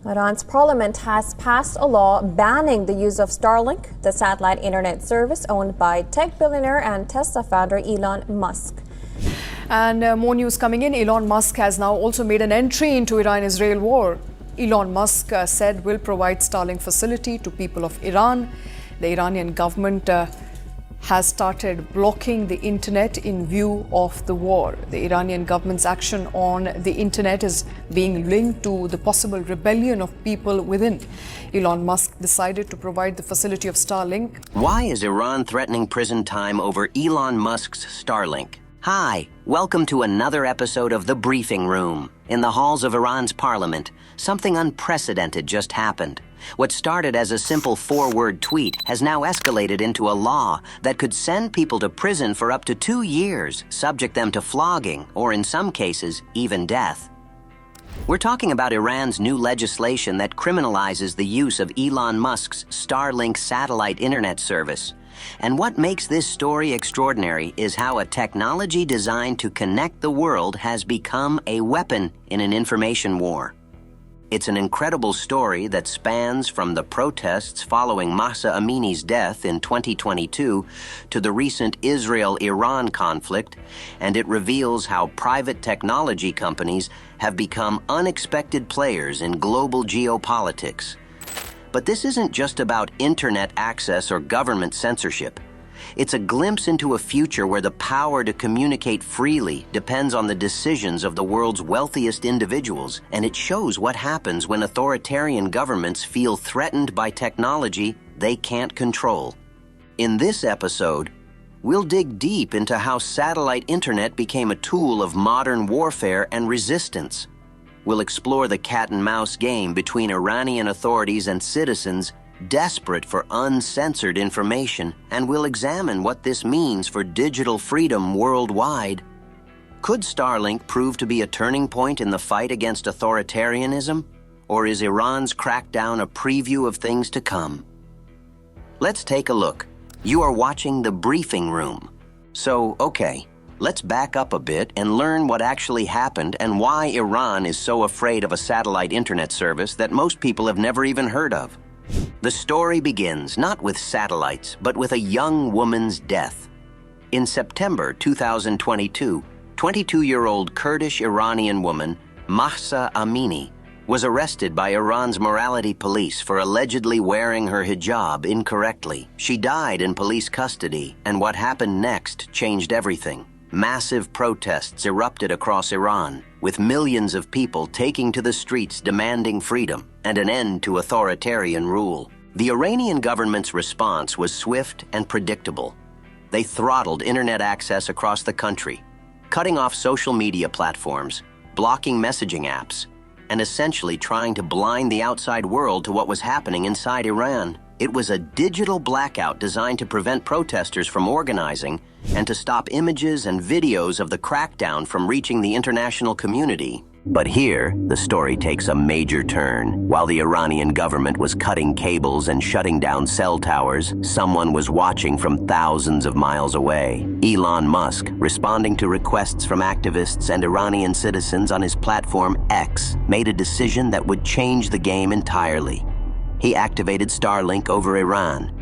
Iran's parliament has passed a law banning the use of Starlink, the satellite internet service owned by tech billionaire and Tesla founder Elon Musk. And more news coming in. Elon Musk has now also made an entry into Iran-Israel war. Elon Musk said will provide Starlink facility to people of Iran. The Iranian government has started blocking the internet in view of the war. The Iranian government's action on the internet is being linked to the possible rebellion of people within. Elon Musk decided to provide the facility of Starlink. Why is Iran threatening prison time over Elon Musk's Starlink? Hi, welcome to another episode of The Briefing Room. In the halls of Iran's parliament, something unprecedented just happened. What started as a simple 4-word tweet has now escalated into a law that could send people to prison for up to 2 years, subject them to flogging, or in some cases, even death. We're talking about Iran's new legislation that criminalizes the use of Elon Musk's Starlink satellite internet service. And what makes this story extraordinary is how a technology designed to connect the world has become a weapon in an information war. It's an incredible story that spans from the protests following Mahsa Amini's death in 2022 to the recent Israel-Iran conflict, and it reveals how private technology companies have become unexpected players in global geopolitics. But this isn't just about internet access or government censorship. It's a glimpse into a future where the power to communicate freely depends on the decisions of the world's wealthiest individuals, and it shows what happens when authoritarian governments feel threatened by technology they can't control. In this episode, we'll dig deep into how satellite internet became a tool of modern warfare and resistance. We'll explore the cat-and-mouse game between Iranian authorities and citizens desperate for uncensored information, and we'll examine what this means for digital freedom worldwide. Could Starlink prove to be a turning point in the fight against authoritarianism? Or is Iran's crackdown a preview of things to come? Let's take a look. You are watching The Briefing Room. So, okay, let's back up a bit and learn what actually happened and why Iran is so afraid of a satellite internet service that most people have never even heard of. The story begins not with satellites, but with a young woman's death. In September 2022, 22-year-old Kurdish Iranian woman Mahsa Amini was arrested by Iran's morality police for allegedly wearing her hijab incorrectly. She died in police custody, and what happened next changed everything. Massive protests erupted across Iran, with millions of people taking to the streets demanding freedom and an end to authoritarian rule. The Iranian government's response was swift and predictable. They throttled internet access across the country, cutting off social media platforms, blocking messaging apps, and essentially trying to blind the outside world to what was happening inside Iran. It was a digital blackout designed to prevent protesters from organizing and to stop images and videos of the crackdown from reaching the international community. But here, the story takes a major turn. While the Iranian government was cutting cables and shutting down cell towers, someone was watching from thousands of miles away. Elon Musk, responding to requests from activists and Iranian citizens on his platform X, made a decision that would change the game entirely. He activated Starlink over Iran.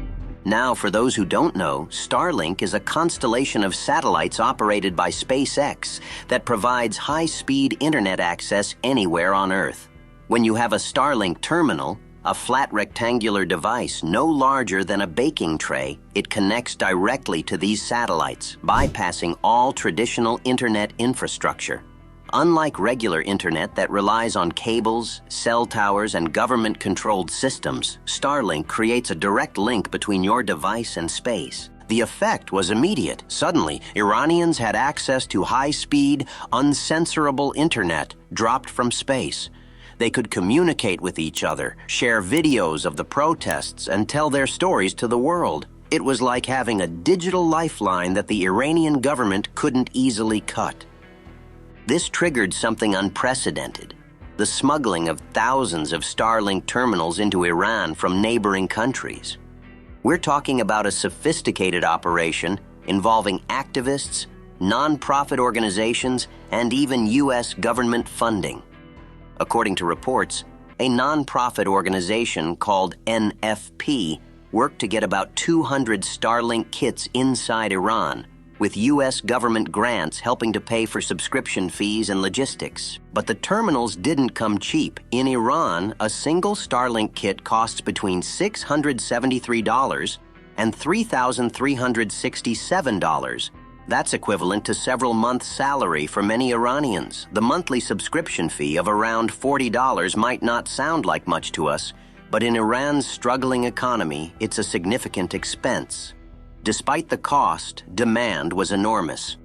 Now, for those who don't know, Starlink is a constellation of satellites operated by SpaceX that provides high-speed internet access anywhere on Earth. When you have a Starlink terminal, a flat rectangular device no larger than a baking tray, it connects directly to these satellites, bypassing all traditional internet infrastructure. Unlike regular internet that relies on cables, cell towers, and government-controlled systems, Starlink creates a direct link between your device and space. The effect was immediate. Suddenly, Iranians had access to high-speed, uncensorable internet dropped from space. They could communicate with each other, share videos of the protests, and tell their stories to the world. It was like having a digital lifeline that the Iranian government couldn't easily cut. This triggered something unprecedented: the smuggling of thousands of Starlink terminals into Iran from neighboring countries. We're talking about a sophisticated operation involving activists, non-profit organizations, and even U.S. government funding. According to reports, a non-profit organization called NFP worked to get about 200 Starlink kits inside Iran, with U.S. government grants helping to pay for subscription fees and logistics. But the terminals didn't come cheap. In Iran, a single Starlink kit costs between $673 and $3,367. That's equivalent to several months' salary for many Iranians. The monthly subscription fee of around $40 might not sound like much to us, but in Iran's struggling economy, it's a significant expense. Despite the cost, demand was enormous.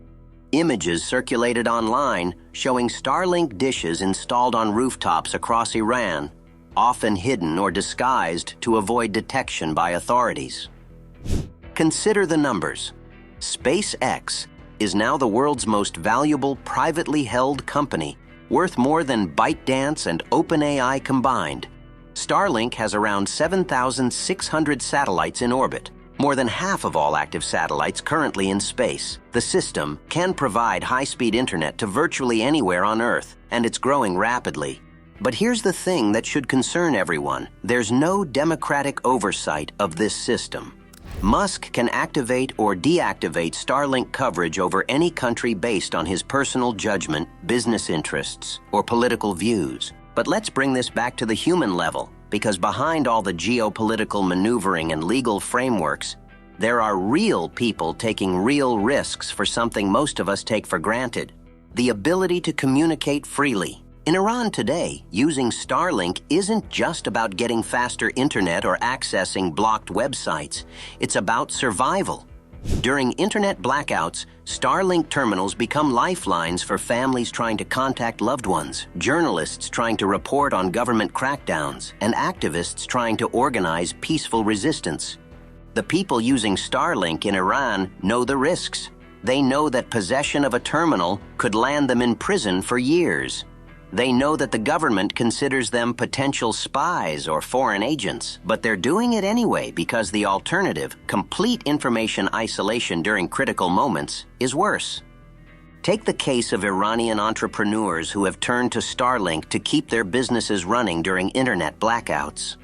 Images circulated online showing Starlink dishes installed on rooftops across Iran, often hidden or disguised to avoid detection by authorities. Consider the numbers. SpaceX is now the world's most valuable privately held company, worth more than ByteDance and OpenAI combined. Starlink has around 7,600 satellites in orbit, more than half of all active satellites currently in space. The system can provide high-speed internet to virtually anywhere on Earth, and it's growing rapidly. But here's the thing that should concern everyone. There's no democratic oversight of this system. Musk can activate or deactivate Starlink coverage over any country based on his personal judgment, business interests, or political views. But let's bring this back to the human level, because behind all the geopolitical maneuvering and legal frameworks, there are real people taking real risks for something most of us take for granted: the ability to communicate freely. In Iran today, using Starlink isn't just about getting faster internet or accessing blocked websites. It's about survival. During internet blackouts, Starlink terminals become lifelines for families trying to contact loved ones, journalists trying to report on government crackdowns, and activists trying to organize peaceful resistance. The people using Starlink in Iran know the risks. They know that possession of a terminal could land them in prison for years. They know that the government considers them potential spies or foreign agents, but they're doing it anyway because the alternative, complete information isolation during critical moments, is worse. Take the case of Iranian entrepreneurs who have turned to Starlink to keep their businesses running during internet blackouts.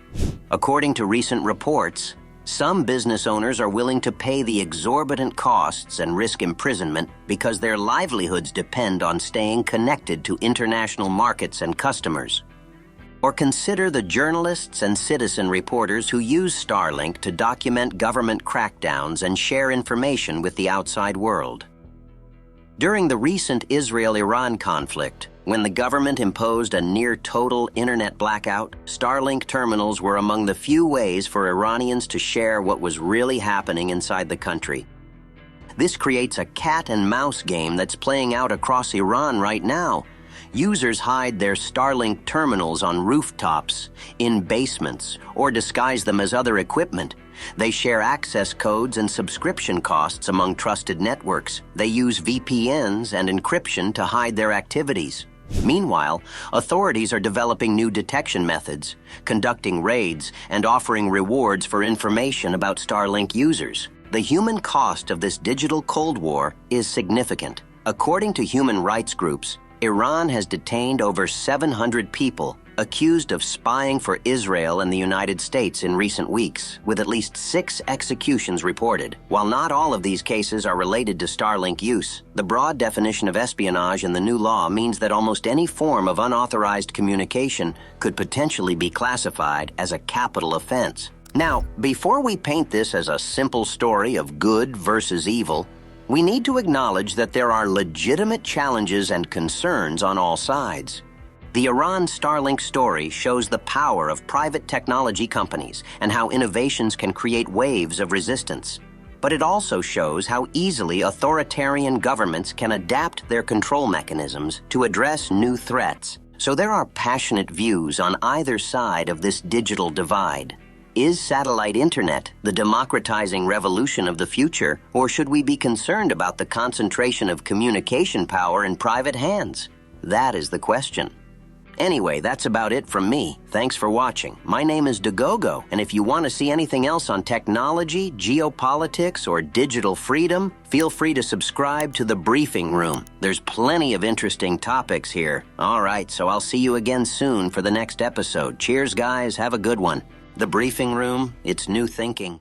According to recent reports, some business owners are willing to pay the exorbitant costs and risk imprisonment because their livelihoods depend on staying connected to international markets and customers. Or consider the journalists and citizen reporters who use Starlink to document government crackdowns and share information with the outside world. During the recent Israel-Iran conflict, when the government imposed a near-total internet blackout, Starlink terminals were among the few ways for Iranians to share what was really happening inside the country. This creates a cat-and-mouse game that's playing out across Iran right now. Users hide their Starlink terminals on rooftops, in basements, or disguise them as other equipment. They share access codes and subscription costs among trusted networks. They use VPNs and encryption to hide their activities. Meanwhile, authorities are developing new detection methods, conducting raids, and offering rewards for information about Starlink users. The human cost of this digital Cold War is significant. According to human rights groups, Iran has detained over 700 people accused of spying for Israel and the United States in recent weeks, with at least 6 executions reported. While not all of these cases are related to Starlink use, the broad definition of espionage in the new law means that almost any form of unauthorized communication could potentially be classified as a capital offense. Now, before we paint this as a simple story of good versus evil, we need to acknowledge that there are legitimate challenges and concerns on all sides. The Iran Starlink story shows the power of private technology companies and how innovations can create waves of resistance. But it also shows how easily authoritarian governments can adapt their control mechanisms to address new threats. So there are passionate views on either side of this digital divide. Is satellite internet the democratizing revolution of the future, or should we be concerned about the concentration of communication power in private hands? That is the question. Anyway, that's about it from me. Thanks for watching. My name is Dagogo, and if you want to see anything else on technology, geopolitics, or digital freedom, feel free to subscribe to The Briefing Room. There's plenty of interesting topics here. All right, so I'll see you again soon for the next episode. Cheers, guys. Have a good one. The Briefing Room, it's new thinking.